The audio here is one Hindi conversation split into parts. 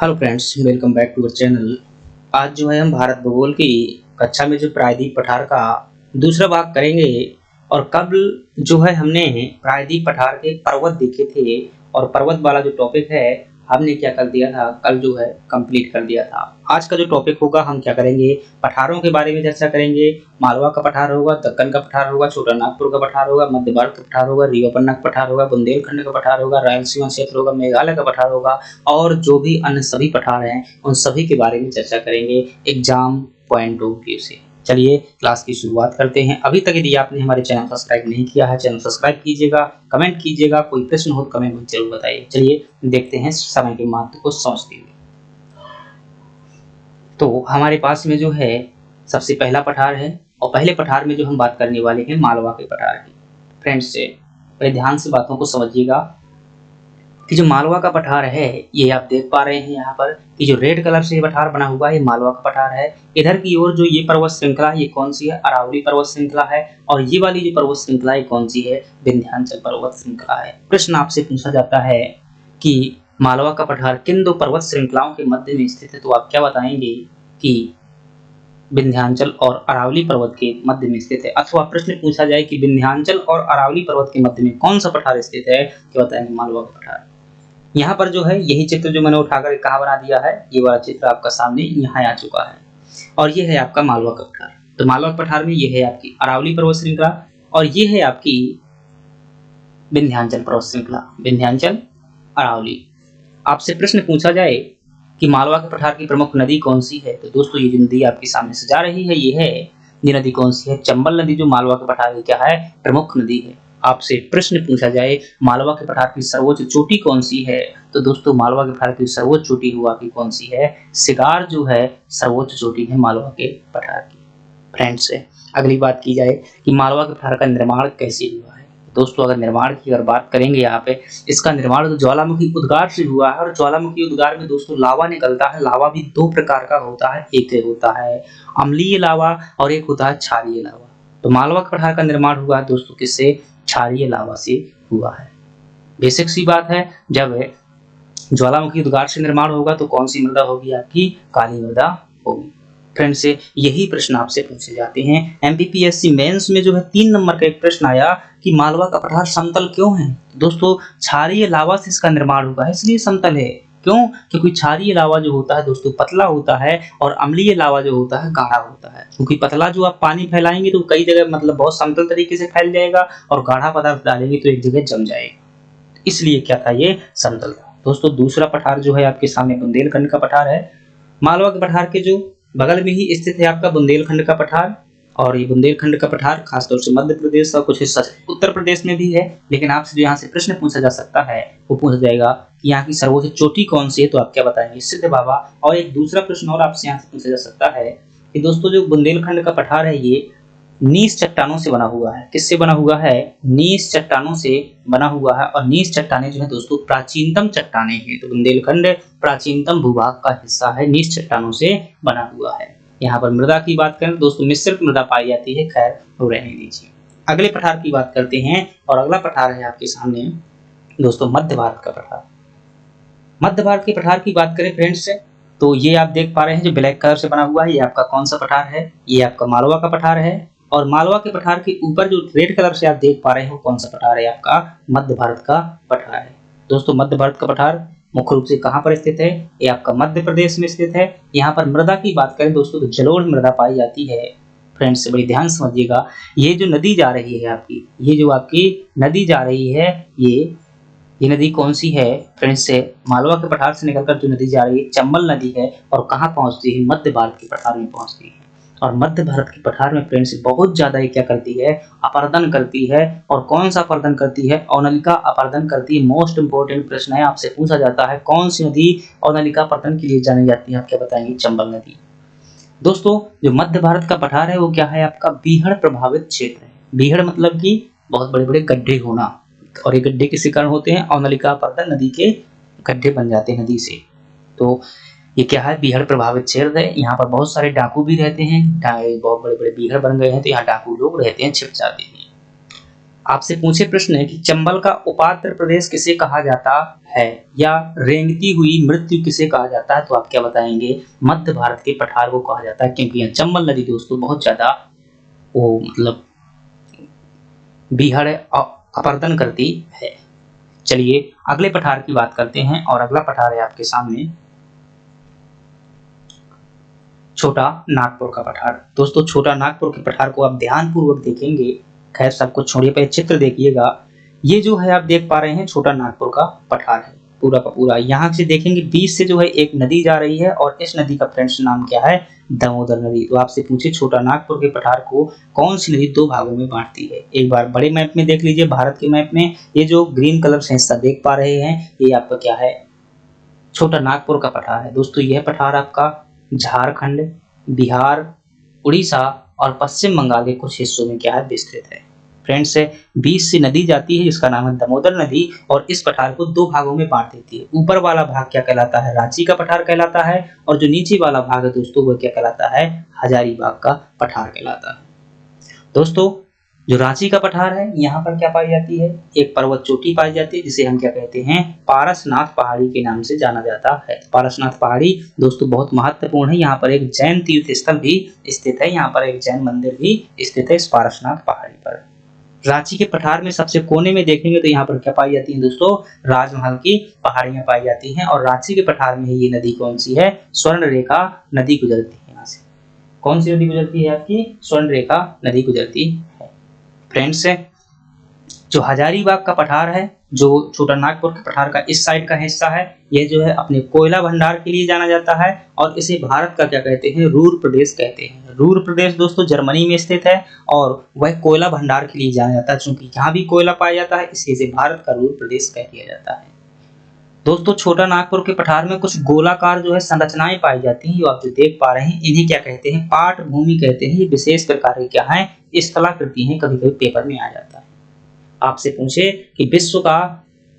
Hello friends, welcome back to our channel. आज जो है हम भारत भूगोल की कक्षा में जो प्रायद्वीप पठार का दूसरा भाग करेंगे। और कल जो है हमने प्रायद्वीप पठार के पर्वत देखे थे और पर्वत वाला जो टॉपिक है हमने क्या कर दिया था, कल जो है कंप्लीट कर दिया था। आज का जो टॉपिक होगा हम क्या करेंगे, पठारों के बारे में चर्चा करेंगे। मालवा का पठार होगा, दक्कन का पठार होगा, छोटा नागपुर का पठार होगा, मध्य भारत का पठार होगा, रियो-पन्ना का पठार होगा, बुंदेलखंड का पठार होगा, रायलसीमा क्षेत्र होगा, मेघालय का पठार होगा और जो भी अन्य सभी पठार हैं उन सभी के बारे में चर्चा करेंगे एग्जाम पॉइंट ऑफ व्यू से। चलिए क्लास की शुरुआत करते हैं। अभी तक यदि आपने हमारे चैनल सब्सक्राइब नहीं किया है, चैनल सब्सक्राइब कीजिएगा, कमेंट कीजिएगा, कोई प्रश्न हो तो कमेंट में जरूर बताइए। चलिए देखते हैं समय के महत्व को समझते हुए। तो हमारे पास में जो है सबसे पहला पठार है और पहले पठार में जो हम बात करने वाले हैं मालवा के पठार की। फ्रेंड्स से बड़े ध्यान से बातों को समझिएगा कि जो मालवा का पठार है ये आप देख पा रहे हैं यहाँ पर कि जो रेड कलर से पठार बना हुआ है ये मालवा का पठार है। इधर की ओर जो ये पर्वत श्रृंखला ये कौन सी है, अरावली पर्वत श्रृंखला है। और ये वाली जो पर्वत श्रृंखला है कौन सी है, विंध्याचल पर्वत श्रृंखला है। प्रश्न आपसे पूछा जाता है कि मालवा का पठार किन दो पर्वत श्रृंखलाओं के मध्य में स्थित है, तो आप क्या बताएंगे कि विंध्याचल और अरावली पर्वत के मध्य में स्थित है। अथवा प्रश्न पूछा जाए कि विंध्याचल और अरावली पर्वत के मध्य में कौन सा पठार स्थित है, तो बताएंगे मालवा का पठार। यहाँ पर जो है यही चित्र जो मैंने उठाकर कहाँ बना दिया है, ये वाला चित्र आपका सामने यहाँ आ चुका है और ये है आपका मालवा का पठार। तो मालवा पठार में ये है आपकी अरावली पर्वत श्रृंखला और ये है आपकी विंध्याचल पर्वत श्रृंखला, विंध्याचल अरावली। आपसे प्रश्न पूछा जाए कि मालवा के पठार की प्रमुख नदी कौन सी है, तो दोस्तों ये जो नदी आपके सामने से जा रही है ये है, ये नदी कौन सी है, चंबल नदी, जो मालवा के पठार की क्या है, प्रमुख नदी है। आपसे प्रश्न पूछा जाए मालवा के पठार की सर्वोच्च चोटी कौन सी है, तो दोस्तों मालवा के पठार की सर्वोच्च चोटी हुआ की कौन सी है, सिगार जो है सर्वोच्च चोटी है मालवा के पठार की। फ्रेंड्स से अगली बात की जाए कि मालवा के पठार का निर्माण कैसे हुआ है। दोस्तों अगर निर्माण की अगर बात करेंगे यहाँ पे, इसका निर्माण तो ज्वालामुखी उद्गार से हुआ है और ज्वालामुखी उद्गार में दोस्तों लावा निकलता है। लावा भी दो प्रकार का होता है, एक होता है अम्लीय लावा और एक होता है क्षारीय लावा। तो मालवा के पठार का निर्माण हुआ है दोस्तों किससे, क्षारीय लावा से हुआ है। बेसिक सी बात है, जब ज्वालामुखी उद्गार से निर्माण होगा तो कौन सी मृदा होगी, आपकी काली मृदा होगी। फ्रेंड से यही प्रश्न आपसे पूछे जाते हैं। एमपीपीएससी मेंस में जो है 3 नंबर का एक प्रश्न आया कि मालवा का पठार समतल क्यों है। दोस्तों क्षारीय लावा से इसका निर्माण हुआ है इसलिए समतल है। क्यों, क्योंकि क्षारीय लावा जो होता है दोस्तों पतला होता है और अम्लीय लावा जो होता है गाढ़ा होता है। क्योंकि पतला जो आप पानी फैलाएंगे तो कई जगह मतलब बहुत समतल तरीके से फैल जाएगा और गाढ़ा पदार्थ डालेंगे तो एक जगह जम जाएगा, इसलिए क्या था, ये समतल था। दोस्तों दूसरा पठार जो है आपके सामने बुंदेलखंड का पठार है। मालवा के पठार के जो बगल में ही स्थित है आपका बुंदेलखंड का पठार और ये बुंदेलखंड का पठार खासतौर से मध्य प्रदेश और कुछ हिस्सा उत्तर प्रदेश में भी है। लेकिन आपसे जो यहाँ से प्रश्न पूछा जा सकता है वो पूछा जाएगा कि यहाँ की सर्वोच्च चोटी कौन सी है, तो आप क्या बताएंगे, सिद्ध बाबा। और एक दूसरा प्रश्न और आपसे यहाँ से पूछा जा सकता है कि दोस्तों जो बुंदेलखंड का पठार है ये नीस चट्टानों से बना हुआ है। किससे बना हुआ है, नीस चट्टानों से बना हुआ है और नीस चट्टानें जो है दोस्तों प्राचीनतम चट्टानें हैं। तो बुंदेलखंड प्राचीनतम भूभाग का हिस्सा है, नीस चट्टानों से बना हुआ है। यहाँ पर मृदा की बात करें दोस्तों मिश्रित मृदा पाई जाती है, खैर वो रहने दीजिए। अगले पठार की बात करते हैं और अगला पठार है आपके सामने दोस्तों मध्य भारत का पठार। मध्य भारत के पठार की बात करें फ्रेंड्स से, तो ये आप देख पा रहे हैं जो ब्लैक कलर से बना हुआ है ये आपका कौन सा पठार है, ये आपका मालवा का पठार है। और मालवा के पठार के ऊपर जो रेड कलर से आप देख पा रहे हो कौन सा पठार है, आपका मध्य भारत का पठार है। दोस्तों मध्य भारत का पठार मुख्य रूप से कहाँ पर स्थित है, ये आपका मध्य प्रदेश में स्थित है। यहाँ पर मृदा की बात करें दोस्तों तो जलोढ़ मृदा पाई जाती है। फ्रेंड्स बड़ी ध्यान समझिएगा, ये जो नदी जा रही है आपकी, ये जो आपकी नदी जा रही है ये नदी कौन सी है फ्रेंड्स, से मालवा के पठार से निकलकर जो नदी जा रही है चंबल नदी है और कहाँ पहुंचती है, मध्य भारत के पठार में पहुंचती है। और मध्य भारत के पठार में फ्रेंड्स बहुत ज्यादा ये क्या करती है, अपरदन करती है। और कौन सा अपरदन करती है, अवनलिका अपरदन करती है। मोस्ट इंपोर्टेंट प्रश्न है, आपसे पूछा जाता है कौन सी नदी अवनलिका अपरदन के लिए जानी जाती है, आप क्या बताएंगे, चंबल नदी। दोस्तों जो मध्य भारत का पठार है वो क्या है, आपका बीहड़ प्रभावित क्षेत्र है। बीहड़ मतलब कि बहुत बड़े बड़े गड्ढे होना, और ये गड्ढे किस कारण होते हैं, अवनलिका अपरदन नदी के गड्ढे बन जाते हैं नदी से। तो ये क्या है, बीहड़ प्रभावित क्षेत्र है। यहाँ पर बहुत सारे डाकू भी रहते हैं, बहुत बड़े बड़े बीहड़ बन गए हैं तो यहाँ डाकू लोग रहते हैं, छिप जाते हैं। आपसे पूछे प्रश्न है कि चंबल का उपात्र प्रदेश किसे कहा जाता है, या रेंगती हुई मृत्यु किसे कहा जाता है, तो आप क्या बताएंगे? मध्य भारत के पठार को कहा जाता है, क्योंकि यहाँ चंबल नदी दोस्तों बहुत ज्यादा वो मतलब बीहड़ अपरदन करती है। चलिए अगले पठार की बात करते हैं, और अगला पठार है आपके सामने छोटा नागपुर का पठार। दोस्तों छोटा नागपुर के पठार को आप ध्यान पूर्वक देखेंगे, खैर सब कुछ छोड़िए, पहले चित्र देखिएगा। ये जो है आप देख पा रहे हैं छोटा नागपुर का पठार है पूरा का पूरा। यहाँ से देखेंगे बीच से जो है एक नदी जा रही है, और इस नदी का फ्रेंड्स नाम क्या है? दामोदर नदी। तो आपसे पूछे छोटा नागपुर के पठार को कौन सी नदी दो भागों में बांटती है? एक बार बड़े मैप में देख लीजिए, भारत के मैप में ये जो ग्रीन कलर से हिस्सा देख पा रहे हैं, ये आपका क्या है? छोटा नागपुर का पठार है। दोस्तों यह पठार आपका झारखंड, बिहार, उड़ीसा और पश्चिम बंगाल के कुछ हिस्सों में क्या है? विस्तृत है। फ्रेंड्स बीच से नदी जाती है जिसका नाम है दामोदर नदी, और इस पठार को दो भागों में बांट देती है। ऊपर वाला भाग क्या कहलाता है? रांची का पठार कहलाता है, और जो नीचे वाला भाग है दोस्तों वो क्या कहलाता है? हजारीबाग का पठार कहलाता है। दोस्तों जो रांची का पठार है, यहाँ पर क्या पाई जाती है? एक पर्वत चोटी पाई जाती है जिसे हम क्या कहते हैं? पारसनाथ पहाड़ी के नाम से जाना जाता है। पारसनाथ पहाड़ी दोस्तों बहुत महत्वपूर्ण है। यहाँ पर एक जैन तीर्थ स्थल भी स्थित है, यहाँ पर एक जैन मंदिर भी स्थित है इस पारसनाथ पहाड़ी पर। रांची के पठार में सबसे कोने में देखेंगे तो यहाँ पर क्या पाई जाती है दोस्तों? राजमहल की पहाड़ियां पाई जाती हैं, और रांची के पठार में ये नदी कौन सी है? स्वर्ण रेखा नदी गुजरती है यहाँ से। कौन सी नदी गुजरती है आपकी? स्वर्ण रेखा नदी गुजरती है। फ्रेंड्स जो हजारीबाग का पठार है, जो छोटा नागपुर के पठार का इस साइड का हिस्सा है, ये जो है अपने कोयला भंडार के लिए जाना जाता है, और इसे भारत का क्या कहते हैं? रूर प्रदेश कहते हैं। रूर प्रदेश दोस्तों जर्मनी में स्थित है, और वह कोयला भंडार के लिए जाना जाता है। चूंकि यहाँ भी कोयला पाया जाता है, इसलिए इसे भारत का रूर प्रदेश कह दिया जाता है। दोस्तों छोटा नागपुर के पठार में कुछ गोलाकार जो है संरचनाएं पाई जाती हैं, जो आप जो देख पा रहे हैं, इन्हीं क्या कहते हैं? पाट भूमि कहते हैं। ये विशेष प्रकार की क्या है? स्थलाकृति है, कभी कभी पेपर में आ जाता है। आपसे पूछे कि विश्व का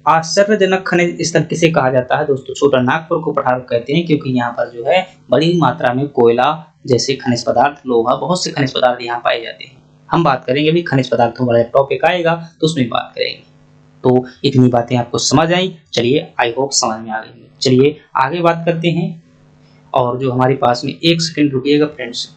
आश्चर्यजनक खनिज स्थल किसे कहा जाता है? दोस्तों छोटा नागपुर को पठार कहते हैं, क्योंकि यहाँ पर जो है बड़ी मात्रा में कोयला जैसे खनिज पदार्थ, लोहा, बहुत से खनिज पदार्थ यहाँ पाए जाते हैं। हम बात करेंगे अभी खनिज पदार्थों वाला टॉपिक आएगा तो उसमें बात करेंगे। तो इतनी बातें आपको समझ आई? चलिए आई होप समझ में आ गई। चलिए आगे बात करते हैं, और जो हमारे पास में एक सेकंड रुकिएगा फ्रेंड्स।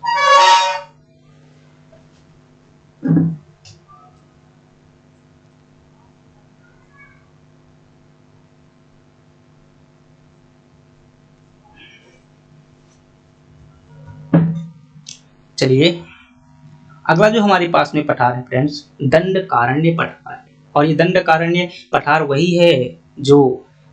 चलिए अगला जो हमारे पास में पठार है फ्रेंड्स, दंडकारण्य पठार है। और ये दंडकारण्य पठार वही है जो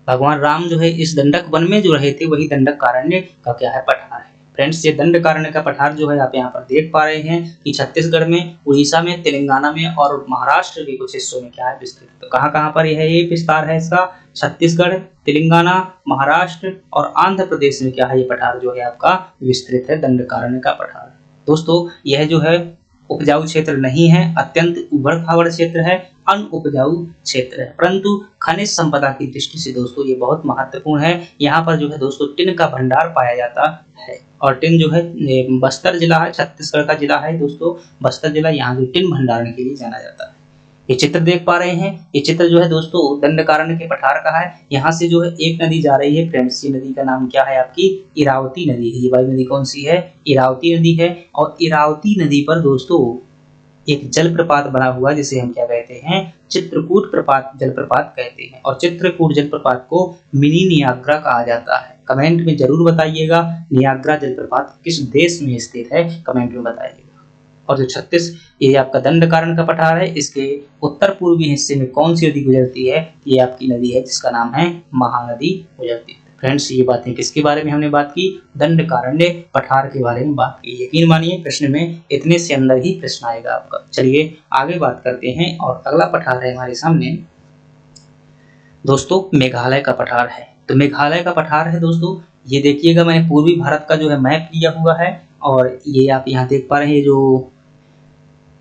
भगवान राम जो है इस दंडक वन में जो रहे थे, वही दंडकारण्य का क्या है? पठार है। फ्रेंड्स ये दंडकारण्य का पठार जो है आप यहाँ पर देख पा रहे हैं कि छत्तीसगढ़ में, उड़ीसा में, तेलंगाना में और महाराष्ट्र के कुछ हिस्सों में क्या है? विस्तृत। तो कहाँ कहाँ पर ये विस्तार है इसका? छत्तीसगढ़, तेलंगाना, महाराष्ट्र और आंध्र प्रदेश में क्या है? ये पठार जो है आपका विस्तृत है, दंडकारण्य का पठार। दोस्तों यह जो है उपजाऊ क्षेत्र नहीं है, अत्यंत उबड़-खाबड़ क्षेत्र है, अनउपजाऊ क्षेत्र है, परंतु खनिज संपदा की दृष्टि से दोस्तों ये बहुत महत्वपूर्ण है। यहाँ पर जो है दोस्तों टिन का भंडार पाया जाता है, और टिन जो है बस्तर जिला है, छत्तीसगढ़ का जिला है दोस्तों बस्तर जिला, यहाँ जो टिन भंडारण के लिए जाना जाता है। ये चित्र देख पा रहे हैं, ये चित्र जो है दोस्तों दंडकारण्य के पठार का है। यहाँ से जो है एक नदी जा रही है फ्रेंड्स, ये नदी का नाम क्या है? आपकी इरावती नदी है। ये वाली नदी कौन सी है? इरावती नदी है। और इरावती नदी पर दोस्तों एक जलप्रपात बना हुआ जिसे हम क्या कहते हैं? चित्रकूट प्रपात जलप्रपात कहते हैं। और चित्रकूट जलप्रपात को मिनी नियाग्रा कहा जाता है। कमेंट में जरूर बताइएगा नियाग्रा जलप्रपात किस देश में स्थित है, कमेंट में बताइएगा। और जो 36 ये आपका दंडकारण्य का पठार है, इसके उत्तर पूर्वी हिस्से में कौन सी नदी गुजरती है? ये आपकी नदी है जिसका नाम है महानदी गुजरती है। फ्रेंड्स ये बातें किसके बारे में हमने बात की? दंडकारण्य पठार के बारे में बात की। यकीन मानिए प्रश्न में इतने से अंदर ही प्रश्न आएगा आपका। चलिए आगे बात करते हैं, और अगला पठार है हमारे सामने दोस्तों मेघालय का पठार है। तो मेघालय का पठार है दोस्तों, ये देखिएगा मैंने पूर्वी भारत का जो है मैप लिया हुआ है, और ये आप यहाँ देख पा रहे हैं जो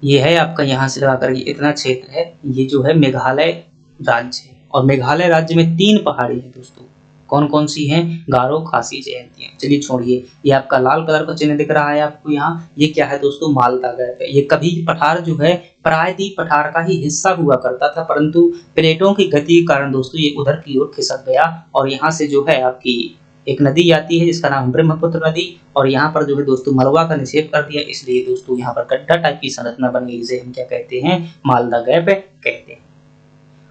ये है आपका यहाँ से लगाकर इतना क्षेत्र है, ये जो है मेघालय राज्य है। और मेघालय राज्य में 3 पहाड़ी है दोस्तों, कौन कौन सी हैं? गारो, खासी, जयंतियाँ। चलिए छोड़िए, ये आपका लाल कलर का चिन्ह दिख रहा है आपको यहाँ, ये क्या है दोस्तों? मालदा गैप है। ये कभी पठार जो है प्रायद्वीप पठार का ही हिस्सा हुआ करता था, परंतु प्लेटों की गति के कारण दोस्तों ये उधर की ओर खिसक गया और यहाँ से जो है आपकी एक नदी आती है जिसका नाम ब्रह्मपुत्र नदी, और यहाँ पर जो है दोस्तों मलबा का निक्षेप कर दिया, इसलिए दोस्तों यहाँ पर गड्ढा टाइप की संरचना बन गई, जिसे हम क्या कहते हैं? मालदा गैप कहते हैं।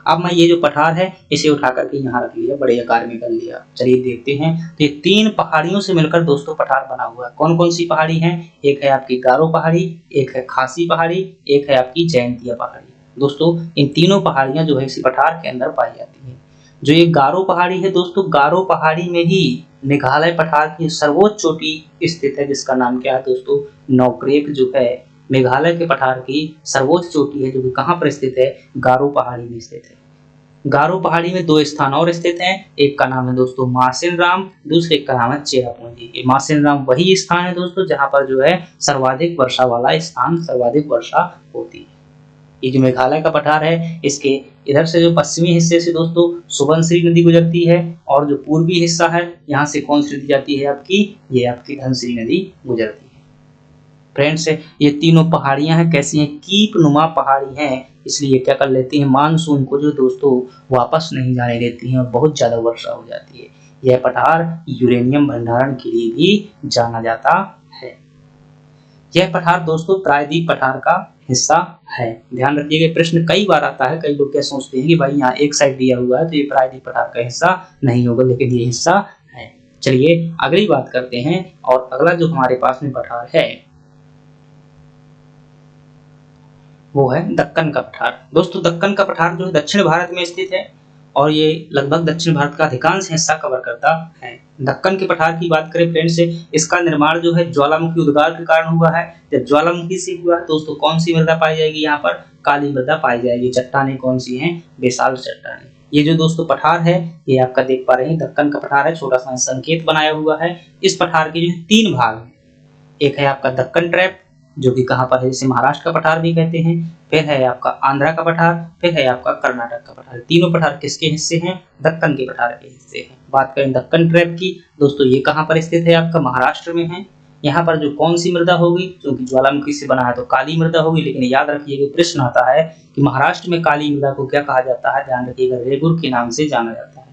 अब मैं ये जो पठार है इसे उठा करके यहाँ रख लिया, बड़े आकार में कर लिया। चलिए देखते हैं, तो ये 3 पहाड़ियों से मिलकर दोस्तों पठार बना हुआ है। कौन कौन सी पहाड़ी हैं? एक है आपकी गारो पहाड़ी, एक है खासी पहाड़ी, एक है आपकी जयंतिया पहाड़ी। दोस्तों इन तीनों पहाड़ियां जो है इसी पठार के अंदर पाई जाती हैं। जो ये गारो पहाड़ी है दोस्तों, गारो पहाड़ी में ही मेघालय पठार की सर्वोच्च चोटी स्थित है, जिसका नाम क्या है दोस्तों? नोक्रेक जो है मेघालय के पठार की सर्वोच्च चोटी है, जो कि कहाँ पर स्थित है? गारो पहाड़ी में स्थित है। गारो पहाड़ी में 2 स्थान और स्थित हैं, एक का नाम है दोस्तों मासिन राम, दूसरे का नाम है चेरापूंजी। ये मासिन राम वही स्थान है दोस्तों जहां पर जो है सर्वाधिक वर्षा वाला स्थान, सर्वाधिक वर्षा होती है। ये जो मेघालय का पठार है, इसके इधर से जो पश्चिमी हिस्से से दोस्तों सुबनसिरी नदी गुजरती है, और जो पूर्वी हिस्सा है यहाँ से कौन सी नदी जाती है आपकी? ये आपकी धनसिरी नदी गुजरती है। फ्रेंड्स ये तीनों पहाड़ियां हैं, कैसी हैं? कीप नुमा पहाड़ी हैं, इसलिए क्या कर लेती हैं? मानसून को जो दोस्तों वापस नहीं जाने देती हैं और बहुत ज्यादा वर्षा हो जाती है। यह पठार यूरेनियम भंडारण के लिए भी जाना जाता है। यह पठार दोस्तों प्रायद्वीप पठार का हिस्सा है। ध्यान रखिएगा, प्रश्न कई बार आता है। कई लोग क्या सोचते हैं कि भाई यहाँ एक साइड दिया हुआ है तो ये प्रायद्वीप पठार का हिस्सा नहीं होगा, लेकिन ये हिस्सा है। चलिए अगली बात करते हैं, और अगला जो हमारे पास में पठार है वो है दक्कन का पठार। दोस्तों दक्कन का पठार जो है दक्षिण भारत में स्थित है, और ये लगभग दक्षिण भारत का अधिकांश हिस्सा कवर करता है। दक्कन के पठार की बात करें फ्रेंड्स, इसका निर्माण जो है ज्वालामुखी उद्गार के कारण हुआ है। जब ज्वालामुखी से हुआ दोस्तों, कौन सी मृदा पाई जाएगी? यहाँ पर काली मृदा पाई जाएगी। चट्टानें कौन सी हैं? बेसाल्ट चट्टानें। ये जो दोस्तों पठार है, ये आपका देख पा रहे हैं दक्कन का पठार है, छोटा सा संकेत बनाया हुआ है। इस पठार के जो 3 भाग हैं, एक है आपका दक्कन ट्रैप जो कि कहाँ पर है, जिसे महाराष्ट्र का पठार भी कहते हैं, फिर है आपका आंध्रा का पठार, फिर है आपका कर्नाटक का पठार। तीनों पठार किसके हिस्से हैं? दक्कन के पठार के हिस्से हैं। बात करें दक्कन ट्रैप की दोस्तों, ये कहाँ पर स्थित है? आपका महाराष्ट्र में है। यहाँ पर जो कौन सी मृदा होगी? जो कि ज्वालामुखी से बना है तो काली मृदा होगी, लेकिन याद रखिएगा प्रश्न आता है कि महाराष्ट्र में काली मृदा को क्या कहा जाता है? ध्यान रखिएगा, रेगुर के नाम से जाना जाता है।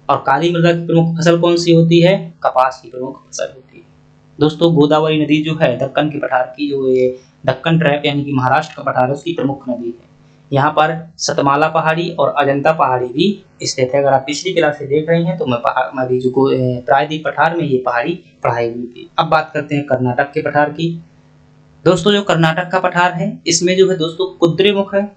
और काली मृदा की प्रमुख फसल कौन सी होती है? कपास की प्रमुख फसल होती है। दोस्तों गोदावरी नदी जो है दक्कन के पठार की, जो ये दक्कन ट्रैप यानी कि महाराष्ट्र का पठार है, उसकी प्रमुख नदी है। यहाँ पर सतमाला पहाड़ी और अजंता पहाड़ी भी स्थित है। अगर आप पिछली क्लास से देख रहे हैं तो मैं अभी जो प्रायद्वीप पठार में ये पहाड़ी पढ़ाई हुई थी। अब बात करते हैं कर्नाटक के पठार की। दोस्तों जो कर्नाटक का पठार है, इसमें जो है दोस्तों कुद्रेमुख है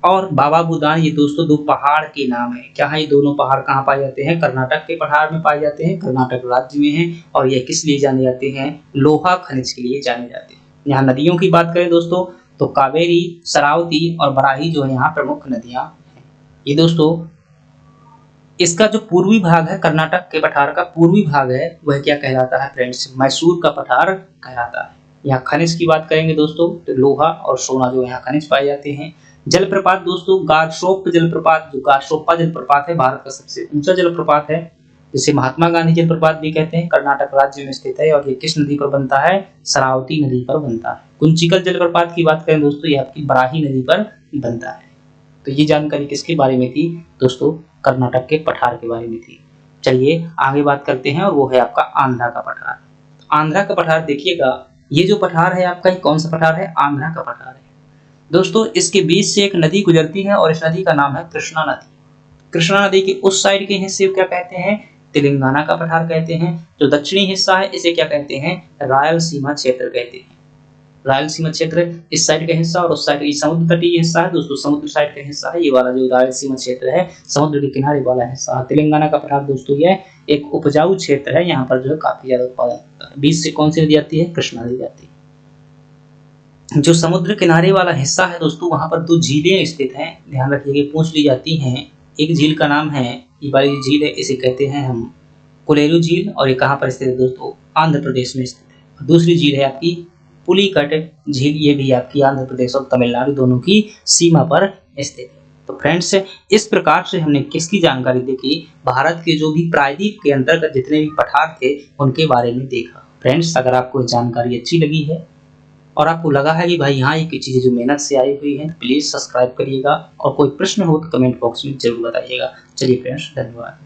और बाबा बुदान, ये दोस्तों 2 पहाड़ के नाम है। क्या है? ये दोनों पहाड़ कहाँ पाए जाते हैं? कर्नाटक के पठार में पाए जाते हैं, कर्नाटक राज्य में है। और ये किस लिए जाने जाते हैं? लोहा खनिज के लिए जाने जाते हैं। यहाँ नदियों की बात करें दोस्तों तो कावेरी, शरावती और बराही जो है यहाँ प्रमुख नदियां हैं। ये दोस्तों इसका जो पूर्वी भाग है, कर्नाटक के पठार का पूर्वी भाग है, वह क्या कहलाता है फ्रेंड्स? मैसूर का पठार कहलाता है। यहाँ खनिज की बात करेंगे दोस्तों तो लोहा और सोना जो यहाँ खनिज पाए जाते हैं। जलप्रपात दोस्तों गारशोप जलप्रपात, जो गारशोपा जलप्रपात है भारत का सबसे ऊंचा जलप्रपात है, जिसे महात्मा गांधी जलप्रपात भी कहते हैं, कर्नाटक राज्य में स्थित है। और ये किस नदी पर बनता है? शरावती नदी पर बनता है। कुंचिकल जलप्रपात की बात करें दोस्तों, ये आपकी बराही नदी पर बनता है। तो ये जानकारी किसके बारे में थी दोस्तों? कर्नाटक के पठार के बारे में थी। चलिए आगे बात करते हैं, और वो है आपका आंध्रा का पठार। आंध्रा का पठार देखिएगा, ये जो पठार है आपका, कौन सा पठार है? आंध्रा का पठार है। दोस्तों इसके बीच से एक नदी गुजरती है और इस नदी का नाम है कृष्णा नदी। कृष्णा नदी के उस साइड के हिस्से को क्या कहते हैं? तेलंगाना का पठार कहते हैं। जो दक्षिणी हिस्सा है इसे क्या कहते हैं? रायलसीमा क्षेत्र कहते हैं। रायलसीमा क्षेत्र इस साइड का हिस्सा, और उस साइड ये समुद्र तटीय हिस्सा है दोस्तों, समुद्र साइड का हिस्सा है ये वाला जो रायलसीमा क्षेत्र है, समुद्र के किनारे वाला हिस्सा। तेलंगाना का पठार दोस्तों ये एक उपजाऊ क्षेत्र है, यहाँ पर जो है काफी ज्यादा उत्पादन होता है। बीच से कौन सी नदी आती है? कृष्णा नदी आती है। जो समुद्र किनारे वाला हिस्सा है दोस्तों, वहां पर 2 झीलें स्थित हैं। ध्यान रखिएगा, पूछ ली जाती हैं। एक झील का नाम है, ये वाली झील है, इसे कहते हैं हम कोलेरू झील, और ये कहाँ पर स्थित है दोस्तों? आंध्र प्रदेश में स्थित है। और दूसरी झील है आपकी पुलिकट झील, ये भी आपकी आंध्र प्रदेश और तमिलनाडु दोनों की सीमा पर स्थित है। तो फ्रेंड्स, इस प्रकार से हमने किसकी जानकारी देखी, भारत के जो भी प्रायद्वीप के अंतर्गत जितने भी पठार थे उनके बारे में देखा। फ्रेंड्स, अगर आपको जानकारी अच्छी लगी है और आपको लगा है कि भाई यहाँ ये चीज़ें जो मेहनत से आई हुई हैं, प्लीज़ सब्सक्राइब करिएगा और कोई प्रश्न हो तो कमेंट बॉक्स में ज़रूर बताइएगा। चलिए फ्रेंड्स, धन्यवाद।